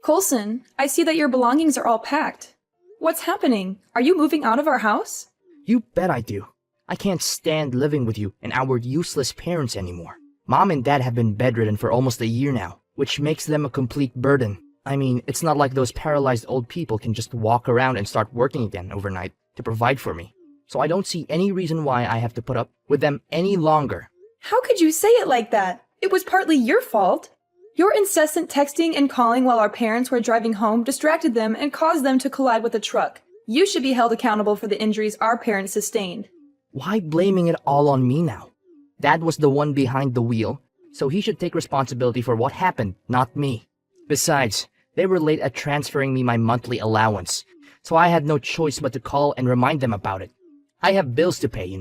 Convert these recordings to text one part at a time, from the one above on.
Coulson, I see that your belongings are all packed. What's happening? Are you moving out of our house? You bet I do. I can't stand living with you and our useless parents anymore. Mom and Dad have been bedridden for almost a year now, which makes them a complete burden. I mean, it's not like those paralyzed old people can just walk around and start working again overnight to provide for me. So I don't see any reason why I have to put up with them any longer. How could you say it like that? It was partly your fault. Your incessant texting and calling while our parents were driving home distracted them and caused them to collide with a truck. You should be held accountable for the injuries our parents sustained. Why blaming it all on me now? Dad was the one behind the wheel, so he should take responsibility for what happened, not me. Besides, they were late at transferring me my monthly allowance, so I had no choice but to call and remind them about it. I have bills to pay,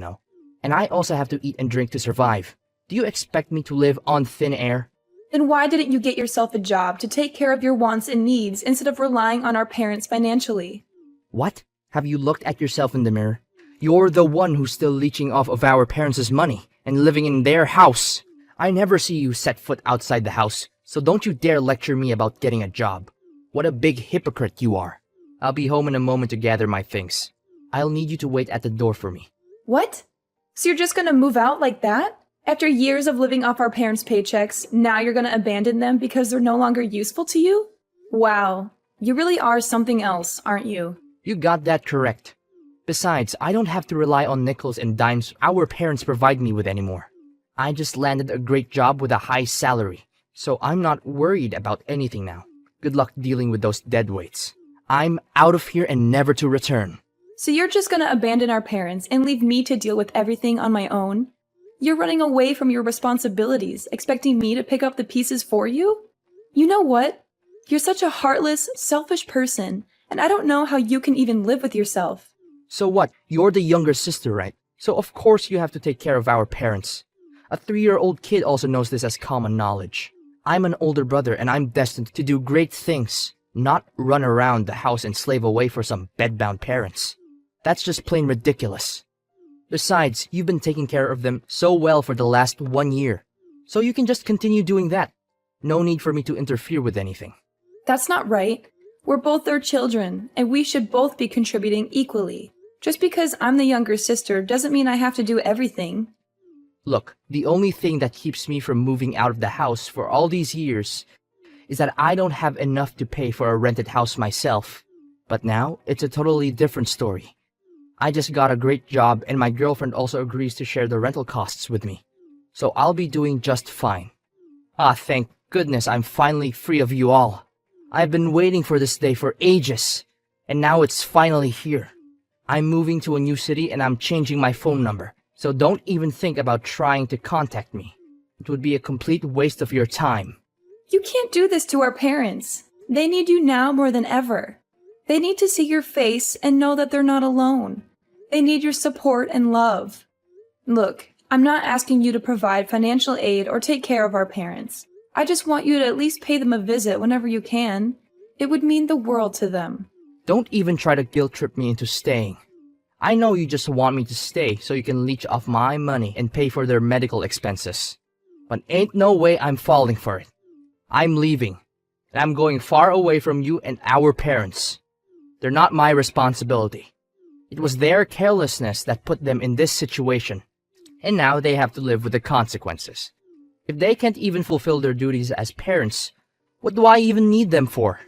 and I also have to eat and drink to survive. Do you expect me to live on thin air? Then why didn't you get yourself a job to take care of your wants and needs instead of relying on our parents financially? What? Have you looked at yourself in the mirror? You're the one who's still leeching off of our parents' money and living in their house. I never see you set foot outside the house, so don't you dare lecture me about getting a job. What a big hypocrite you are. I'll be home in a moment to gather my things. I'll need you to wait at the door for me. What? So you're just gonna move out like that? After years of living off our parents' paychecks, now you're gonna abandon them because they're no longer useful to you? Wow, you really are something else, aren't you? You got that correct. Besides, I don't have to rely on nickels and dimes our parents provide me with anymore. I just landed a great job with a high salary, so I'm not worried about anything now. Good luck dealing with those deadweights. I'm out of here and never to return. So you're just gonna abandon our parents and leave me to deal with everything on my own? You're running away from your responsibilities, expecting me to pick up the pieces for you? You know what? You're such a heartless, selfish person, and I don't know how you can even live with yourself. So what? You're the younger sister, right? So of course you have to take care of our parents. A 3-year-old kid also knows this as common knowledge. I'm an older brother and I'm destined to do great things, not run around the house and slave away for some bedbound parents. That's just plain ridiculous. Besides, you've been taking care of them so well for the last 1 year, so you can just continue doing that. No need for me to interfere with anything. That's not right. We're both their children, and we should both be contributing equally. Just because I'm the younger sister doesn't mean I have to do everything. Look, the only thing that keeps me from moving out of the house for all these years is that I don't have enough to pay for a rented house myself. But now, it's a totally different story. I just got a great job and my girlfriend also agrees to share the rental costs with me. So I'll be doing just fine. Ah, thank goodness I'm finally free of you all. I've been waiting for this day for ages, and now it's finally here. I'm moving to a new city and I'm changing my phone number, so don't even think about trying to contact me. It would be a complete waste of your time. You can't do this to our parents. They need you now more than ever. They need to see your face and know that they're not alone. They need your support and love. Look, I'm not asking you to provide financial aid or take care of our parents. I just want you to at least pay them a visit whenever you can. It would mean the world to them. Don't even try to guilt trip me into staying. I know you just want me to stay so you can leech off my money and pay for their medical expenses. But ain't no way I'm falling for it. I'm leaving, and I'm going far away from you and our parents. They're not my responsibility. It was their carelessness that put them in this situation, and now they have to live with the consequences. If they can't even fulfill their duties as parents, what do I even need them for?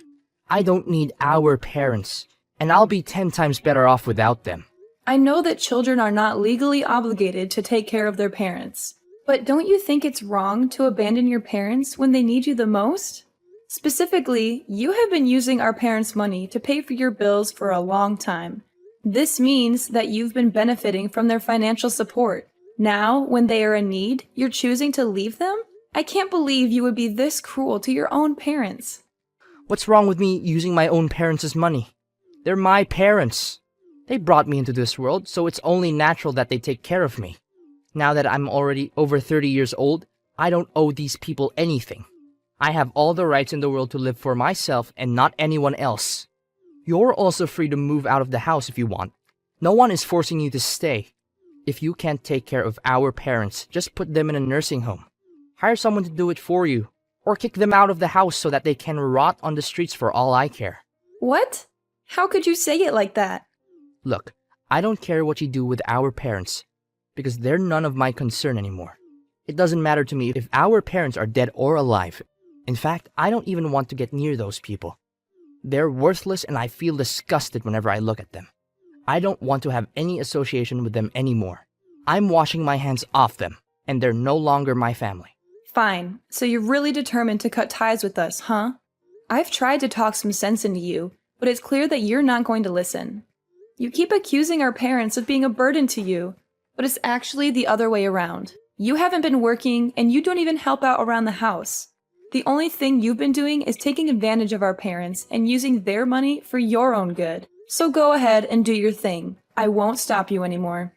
I don't need our parents, and I'll be 10 times better off without them. I know that children are not legally obligated to take care of their parents, but don't you think it's wrong to abandon your parents when they need you the most? Specifically, you have been using our parents' money to pay for your bills for a long time. This means that you've been benefiting from their financial support. Now, when they are in need, you're choosing to leave them? I can't believe you would be this cruel to your own parents. What's wrong with me using my own parents' money? They're my parents. They brought me into this world, so it's only natural that they take care of me. Now that I'm already over 30 years old, I don't owe these people anything. I have all the rights in the world to live for myself and not anyone else. You're also free to move out of the house if you want. No one is forcing you to stay. If you can't take care of our parents, just put them in a nursing home. Hire someone to do it for you, Or kick them out of the house so that they can rot on the streets for all I care. What? How could you say it like that? Look, I don't care what you do with our parents, because they're none of my concern anymore. It doesn't matter to me if our parents are dead or alive. In fact, I don't even want to get near those people. They're worthless and I feel disgusted whenever I look at them. I don't want to have any association with them anymore. I'm washing my hands off them, and they're no longer my family. Fine, so you're really determined to cut ties with us, huh? I've tried to talk some sense into you, but it's clear that you're not going to listen. You keep accusing our parents of being a burden to you, but it's actually the other way around. You haven't been working, and you don't even help out around the house. The only thing you've been doing is taking advantage of our parents and using their money for your own good. So go ahead and do your thing. I won't stop you anymore.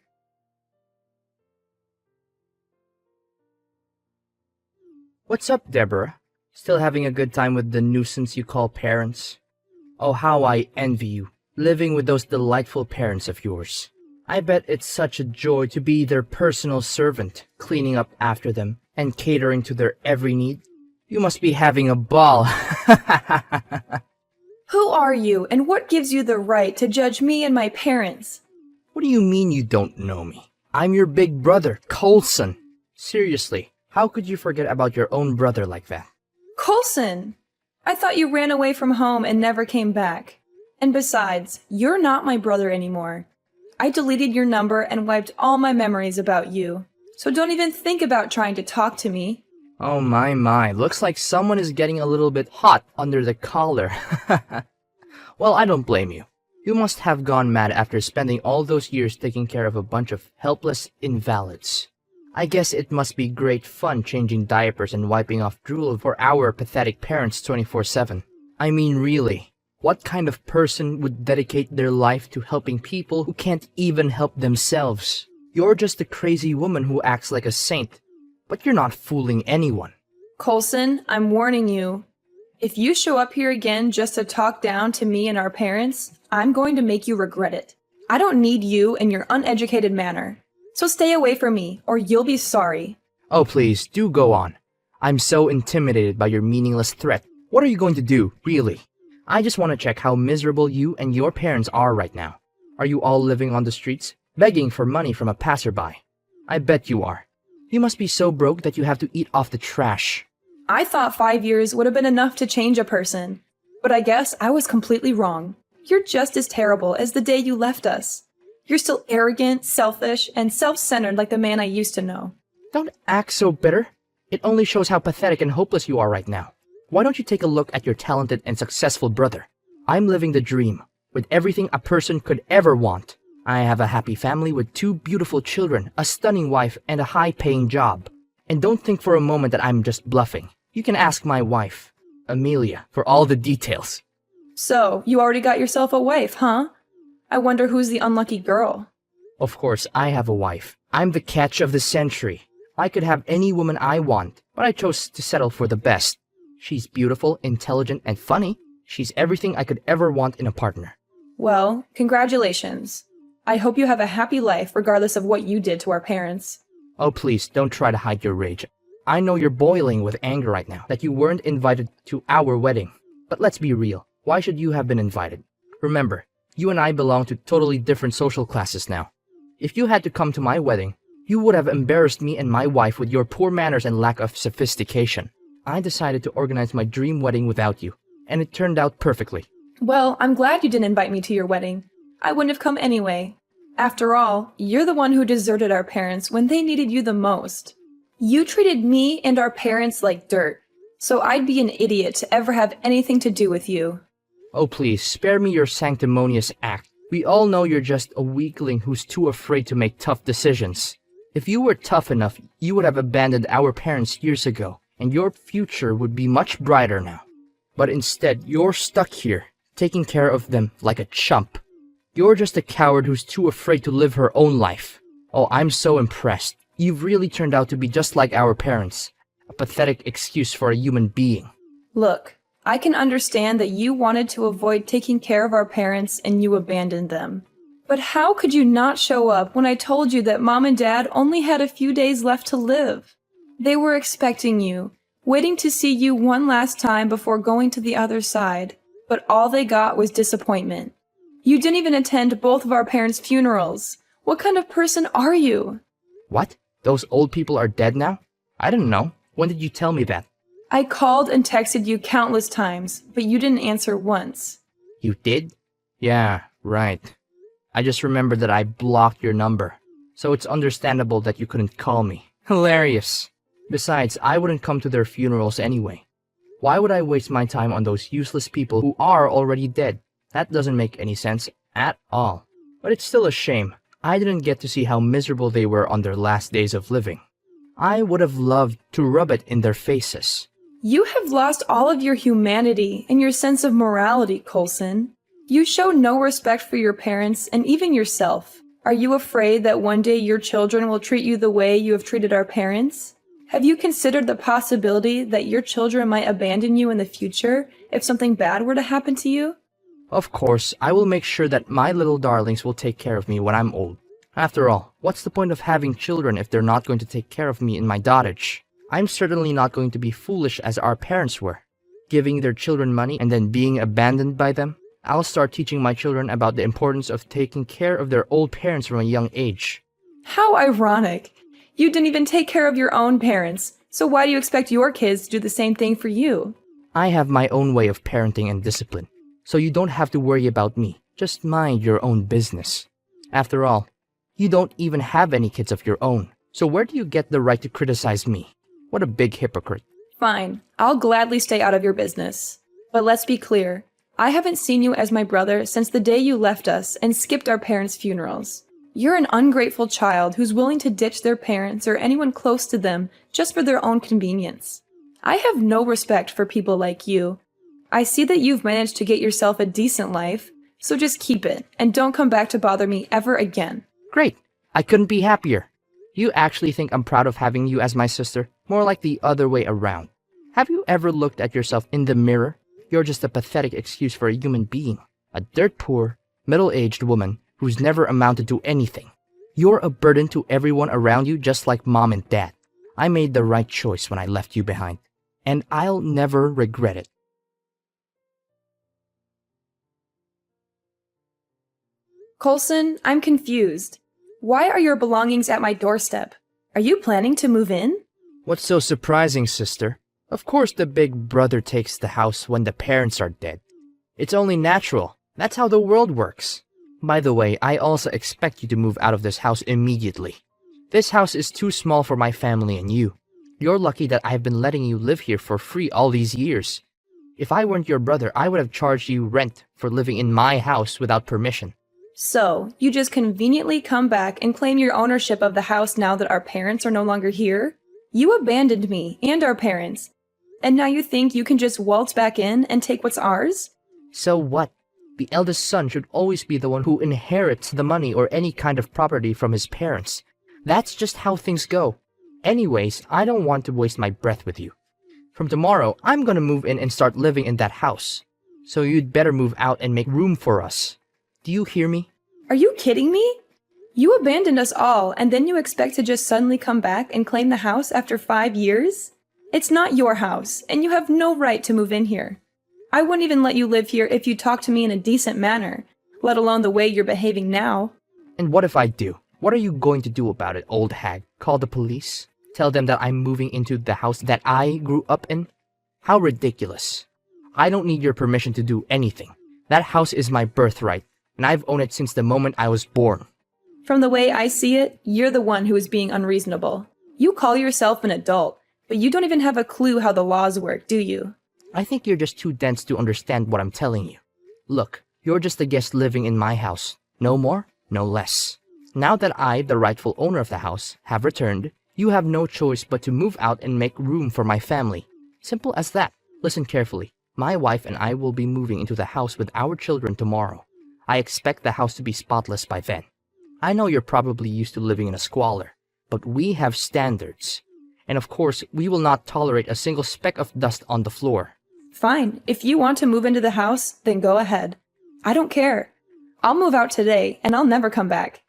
What's up, Deborah? Still having a good time with the nuisance you call parents? Oh, how I envy you, living with those delightful parents of yours. I bet it's such a joy to be their personal servant, cleaning up after them and catering to their every need. You must be having a ball. Who are you, and what gives you the right to judge me and my parents? What do you mean you don't know me? I'm your big brother, Coulson. Seriously, how could you forget about your own brother like that? Coulson! I thought you ran away from home and never came back. And besides, you're not my brother anymore. I deleted your number and wiped all my memories about you. So don't even think about trying to talk to me. Oh my, looks like someone is getting a little bit hot under the collar. Well, I don't blame you. You must have gone mad after spending all those years taking care of a bunch of helpless invalids. I guess it must be great fun changing diapers and wiping off drool for our pathetic parents 24/7. I mean, really, what kind of person would dedicate their life to helping people who can't even help themselves? You're just a crazy woman who acts like a saint, but you're not fooling anyone. Coulson, I'm warning you. If you show up here again just to talk down to me and our parents, I'm going to make you regret it. I don't need you and your uneducated manner. So stay away from me, or you'll be sorry. Oh, please, do go on. I'm so intimidated by your meaningless threat. What are you going to do, really? I just want to check how miserable you and your parents are right now. Are you all living on the streets, begging for money from a passerby? I bet you are. You must be so broke that you have to eat off the trash. I thought 5 years would have been enough to change a person. But I guess I was completely wrong. You're just as terrible as the day you left us. You're still arrogant, selfish, and self-centered like the man I used to know. Don't act so bitter. It only shows how pathetic and hopeless you are right now. Why don't you take a look at your talented and successful brother? I'm living the dream, with everything a person could ever want. I have a happy family with 2 beautiful children, a stunning wife, and a high-paying job. And don't think for a moment that I'm just bluffing. You can ask my wife, Amelia, for all the details. So, you already got yourself a wife, huh? I wonder who's the unlucky girl. Of course, I have a wife. I'm the catch of the century. I could have any woman I want, but I chose to settle for the best. She's beautiful, intelligent, and funny. She's everything I could ever want in a partner. Well, congratulations. I hope you have a happy life regardless of what you did to our parents. Oh, please, don't try to hide your rage. I know you're boiling with anger right now that you weren't invited to our wedding. But let's be real. Why should you have been invited? Remember, you and I belong to totally different social classes now. If you had to come to my wedding, you would have embarrassed me and my wife with your poor manners and lack of sophistication. I decided to organize my dream wedding without you, and it turned out perfectly. Well, I'm glad you didn't invite me to your wedding. I wouldn't have come anyway. After all, you're the one who deserted our parents when they needed you the most. You treated me and our parents like dirt, so I'd be an idiot to ever have anything to do with you. Oh, please, spare me your sanctimonious act. We all know you're just a weakling who's too afraid to make tough decisions. If you were tough enough, you would have abandoned our parents years ago, and your future would be much brighter now. But instead, you're stuck here, taking care of them like a chump. You're just a coward who's too afraid to live her own life. Oh, I'm so impressed. You've really turned out to be just like our parents. A pathetic excuse for a human being. Look, I can understand that you wanted to avoid taking care of our parents and you abandoned them. But how could you not show up when I told you that Mom and Dad only had a few days left to live? They were expecting you, waiting to see you one last time before going to the other side, but all they got was disappointment. You didn't even attend both of our parents' funerals. What kind of person are you? What? Those old people are dead now? I didn't know. When did you tell me that? I called and texted you countless times, but you didn't answer once. You did? Yeah, right. I just remembered that I blocked your number, so it's understandable that you couldn't call me. Hilarious. Besides, I wouldn't come to their funerals anyway. Why would I waste my time on those useless people who are already dead? That doesn't make any sense at all. But it's still a shame. I didn't get to see how miserable they were on their last days of living. I would have loved to rub it in their faces. You have lost all of your humanity and your sense of morality, Coulson. You show no respect for your parents and even yourself. Are you afraid that one day your children will treat you the way you have treated our parents? Have you considered the possibility that your children might abandon you in the future if something bad were to happen to you? Of course, I will make sure that my little darlings will take care of me when I'm old. After all, what's the point of having children if they're not going to take care of me in my dotage? I'm certainly not going to be foolish as our parents were, giving their children money and then being abandoned by them. I'll start teaching my children about the importance of taking care of their old parents from a young age. How ironic! You didn't even take care of your own parents, so why do you expect your kids to do the same thing for you? I have my own way of parenting and discipline, so you don't have to worry about me. Just mind your own business. After all, you don't even have any kids of your own, so where do you get the right to criticize me? What a big hypocrite. Fine, I'll gladly stay out of your business. But let's be clear, I haven't seen you as my brother since the day you left us and skipped our parents' funerals. You're an ungrateful child who's willing to ditch their parents or anyone close to them just for their own convenience. I have no respect for people like you. I see that you've managed to get yourself a decent life, so just keep it and don't come back to bother me ever again. Great. I couldn't be happier. You actually think I'm proud of having you as my sister? More like the other way around. Have you ever looked at yourself in the mirror? You're just a pathetic excuse for a human being. A dirt-poor, middle-aged woman who's never amounted to anything. You're a burden to everyone around you just like mom and dad. I made the right choice when I left you behind, and I'll never regret it. Coulson, I'm confused. Why are your belongings at my doorstep? Are you planning to move in? What's so surprising, sister? Of course the big brother takes the house when the parents are dead. It's only natural. That's how the world works. By the way, I also expect you to move out of this house immediately. This house is too small for my family and you. You're lucky that I've been letting you live here for free all these years. If I weren't your brother, I would have charged you rent for living in my house without permission. So, you just conveniently come back and claim your ownership of the house now that our parents are no longer here? You abandoned me and our parents, and now you think you can just waltz back in and take what's ours? So what? The eldest son should always be the one who inherits the money or any kind of property from his parents. That's just how things go. Anyways, I don't want to waste my breath with you. From tomorrow, I'm gonna move in and start living in that house. So you'd better move out and make room for us. Do you hear me? Are you kidding me? You abandoned us all, and then you expect to just suddenly come back and claim the house after 5 years? It's not your house, and you have no right to move in here. I wouldn't even let you live here if you talked to me in a decent manner, let alone the way you're behaving now. And what if I do? What are you going to do about it, old hag? Call the police? Tell them that I'm moving into the house that I grew up in? How ridiculous. I don't need your permission to do anything. That house is my birthright, and I've owned it since the moment I was born. From the way I see it, you're the one who is being unreasonable. You call yourself an adult, but you don't even have a clue how the laws work, do you? I think you're just too dense to understand what I'm telling you. Look, you're just a guest living in my house. No more, no less. Now that I, the rightful owner of the house, have returned, you have no choice but to move out and make room for my family. Simple as that. Listen carefully. My wife and I will be moving into the house with our children tomorrow. I expect the house to be spotless by then. I know you're probably used to living in a squalor, but we have standards. And of course, we will not tolerate a single speck of dust on the floor. Fine. If you want to move into the house, then go ahead. I don't care. I'll move out today, and I'll never come back.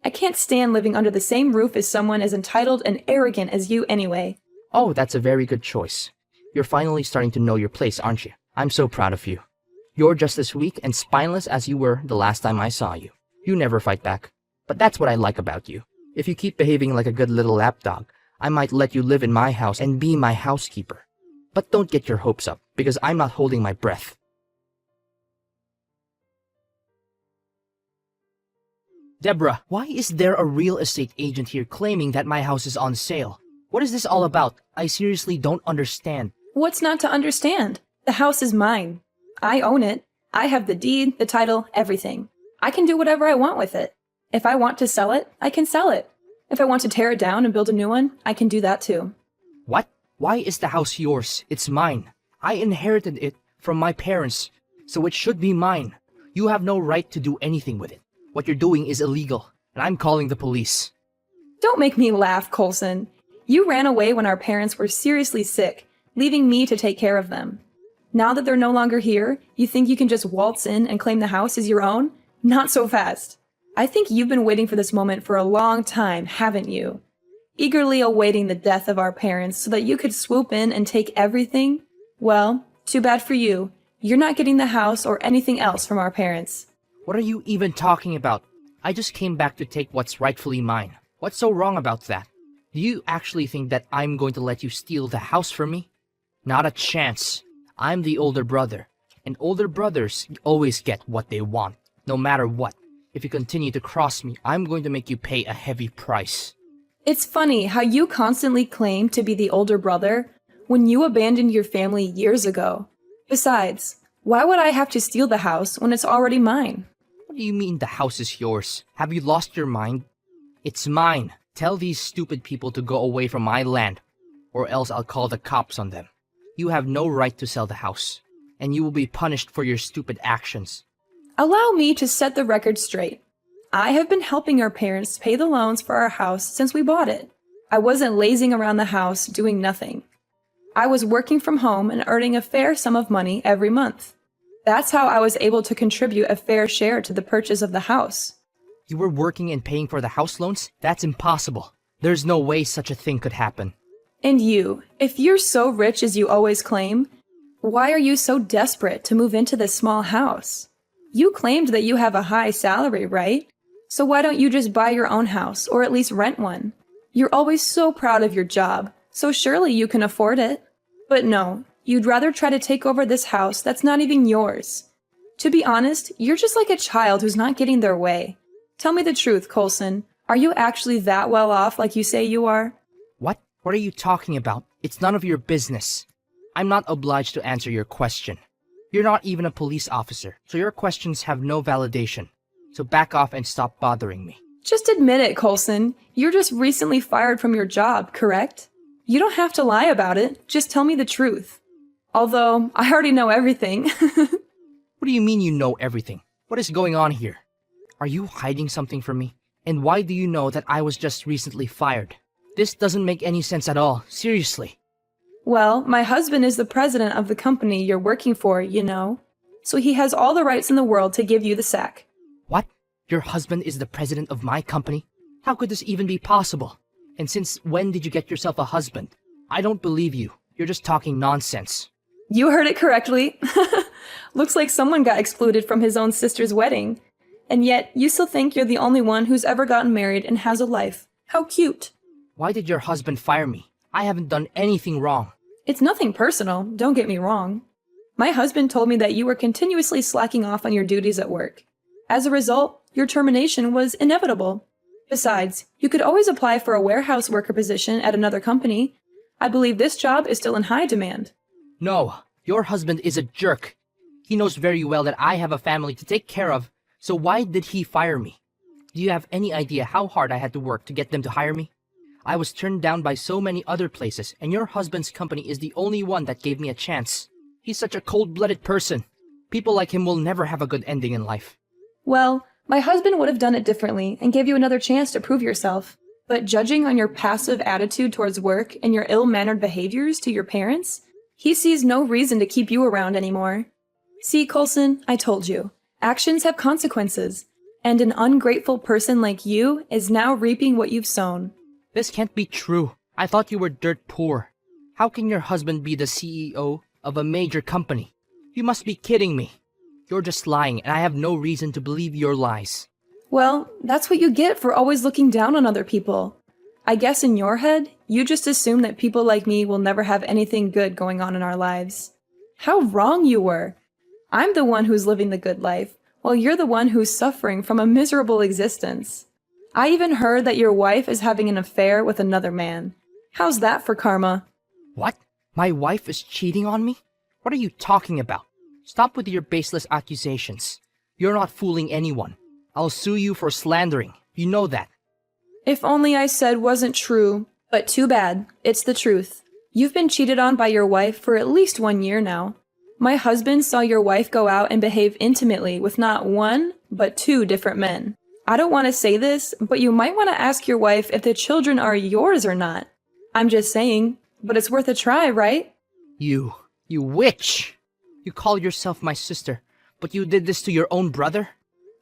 I can't stand living under the same roof as someone as entitled and arrogant as you anyway. Oh, that's a very good choice. You're finally starting to know your place, aren't you? I'm so proud of you. You're just as weak and spineless as you were the last time I saw you. You never fight back. But that's what I like about you. If you keep behaving like a good little lapdog, I might let you live in my house and be my housekeeper. But don't get your hopes up, because I'm not holding my breath. Deborah, why is there a real estate agent here claiming that my house is on sale? What is this all about? I seriously don't understand. What's not to understand? The house is mine. I own it. I have the deed, the title, everything. I can do whatever I want with it. If I want to sell it, I can sell it. If I want to tear it down and build a new one, I can do that too. What? Why is the house yours? It's mine. I inherited it from my parents, so it should be mine. You have no right to do anything with it. What you're doing is illegal, and I'm calling the police. Don't make me laugh, Coulson. You ran away when our parents were seriously sick, leaving me to take care of them. Now that they're no longer here, you think you can just waltz in and claim the house as your own? Not so fast. I think you've been waiting for this moment for a long time, haven't you? Eagerly awaiting the death of our parents so that you could swoop in and take everything? Well, too bad for you. You're not getting the house or anything else from our parents. What are you even talking about? I just came back to take what's rightfully mine. What's so wrong about that? Do you actually think that I'm going to let you steal the house from me? Not a chance. I'm the older brother, and older brothers always get what they want, no matter what. If you continue to cross me, I'm going to make you pay a heavy price. It's funny how you constantly claim to be the older brother when you abandoned your family years ago. Besides, why would I have to steal the house when it's already mine? What do you mean the house is yours? Have you lost your mind? It's mine. Tell these stupid people to go away from my land, or else I'll call the cops on them. You have no right to sell the house, and you will be punished for your stupid actions. Allow me to set the record straight. I have been helping our parents pay the loans for our house since we bought it. I wasn't lazing around the house doing nothing. I was working from home and earning a fair sum of money every month. That's how I was able to contribute a fair share to the purchase of the house. You were working and paying for the house loans? That's impossible. There's no way such a thing could happen. And you, if you're so rich as you always claim, why are you so desperate to move into this small house? You claimed that you have a high salary, right? So why don't you just buy your own house, or at least rent one? You're always so proud of your job, so surely you can afford it. But no, you'd rather try to take over this house that's not even yours. To be honest, you're just like a child who's not getting their way. Tell me the truth, Coulson. Are you actually that well off like you say you are? What? What are you talking about? It's none of your business. I'm not obliged to answer your question. You're not even a police officer, so your questions have no validation. So back off and stop bothering me. Just admit it, Coulson. You're just recently fired from your job, correct? You don't have to lie about it. Just tell me the truth. Although, I already know everything. What do you mean you know everything? What is going on here? Are you hiding something from me? And why do you know that I was just recently fired? This doesn't make any sense at all. Seriously. Well, my husband is the president of the company you're working for, you know. So he has all the rights in the world to give you the sack. What? Your husband is the president of my company? How could this even be possible? And since when did you get yourself a husband? I don't believe you. You're just talking nonsense. You heard it correctly. Looks like someone got excluded from his own sister's wedding. And yet, you still think you're the only one who's ever gotten married and has a life. How cute. Why did your husband fire me? I haven't done anything wrong. It's nothing personal, don't get me wrong. My husband told me that you were continuously slacking off on your duties at work. As a result, your termination was inevitable. Besides, you could always apply for a warehouse worker position at another company. I believe this job is still in high demand. No, your husband is a jerk. He knows very well that I have a family to take care of, so why did he fire me? Do you have any idea how hard I had to work to get them to hire me? I was turned down by so many other places, and your husband's company is the only one that gave me a chance. He's such a cold-blooded person. People like him will never have a good ending in life. Well, my husband would have done it differently and gave you another chance to prove yourself. But judging on your passive attitude towards work and your ill-mannered behaviors to your parents, he sees no reason to keep you around anymore. See, Coulson, I told you. Actions have consequences, and an ungrateful person like you is now reaping what you've sown. This can't be true. I thought you were dirt poor. How can your husband be the CEO of a major company? You must be kidding me. You're just lying, and I have no reason to believe your lies. Well, that's what you get for always looking down on other people. I guess in your head, you just assume that people like me will never have anything good going on in our lives. How wrong you were. I'm the one who's living the good life, while you're the one who's suffering from a miserable existence. I even heard that your wife is having an affair with another man. How's that for karma? What? My wife is cheating on me? What are you talking about? Stop with your baseless accusations. You're not fooling anyone. I'll sue you for slandering. You know that. If only I said wasn't true, but too bad. It's the truth. You've been cheated on by your wife for at least 1 year now. My husband saw your wife go out and behave intimately with not one, but 2 different men. I don't want to say this, but you might want to ask your wife if the children are yours or not. I'm just saying, but it's worth a try, right? You witch! You call yourself my sister, but you did this to your own brother?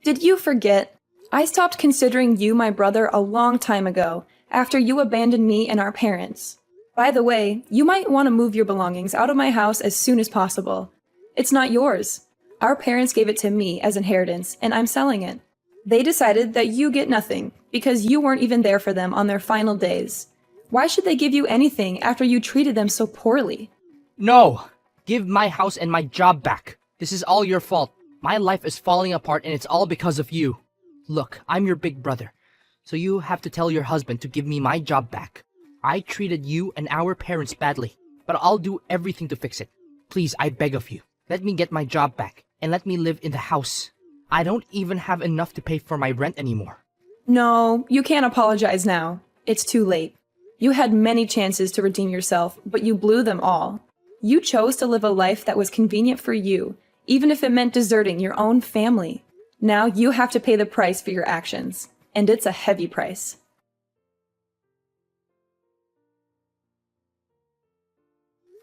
Did you forget? I stopped considering you my brother a long time ago, after you abandoned me and our parents. By the way, you might want to move your belongings out of my house as soon as possible. It's not yours. Our parents gave it to me as inheritance, and I'm selling it. They decided that you get nothing, because you weren't even there for them on their final days. Why should they give you anything after you treated them so poorly? No! Give my house and my job back. This is all your fault. My life is falling apart and it's all because of you. Look, I'm your big brother, so you have to tell your husband to give me my job back. I treated you and our parents badly, but I'll do everything to fix it. Please, I beg of you, let me get my job back and let me live in the house. I don't even have enough to pay for my rent anymore. No, you can't apologize now. It's too late. You had many chances to redeem yourself, but you blew them all. You chose to live a life that was convenient for you, even if it meant deserting your own family. Now you have to pay the price for your actions, and it's a heavy price.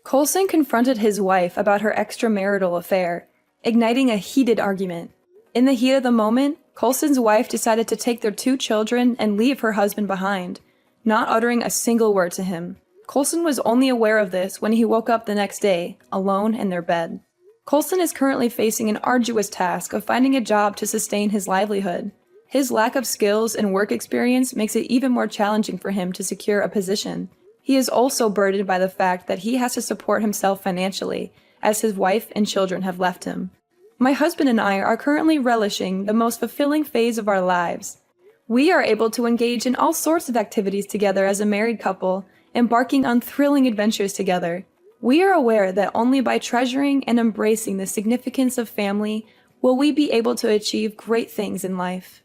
Coulson confronted his wife about her extramarital affair, igniting a heated argument. In the heat of the moment, Coulson's wife decided to take their 2 children and leave her husband behind, not uttering a single word to him. Coulson was only aware of this when he woke up the next day, alone in their bed. Coulson is currently facing an arduous task of finding a job to sustain his livelihood. His lack of skills and work experience makes it even more challenging for him to secure a position. He is also burdened by the fact that he has to support himself financially, as his wife and children have left him. My husband and I are currently relishing the most fulfilling phase of our lives. We are able to engage in all sorts of activities together as a married couple, embarking on thrilling adventures together. We are aware that only by treasuring and embracing the significance of family will we be able to achieve great things in life.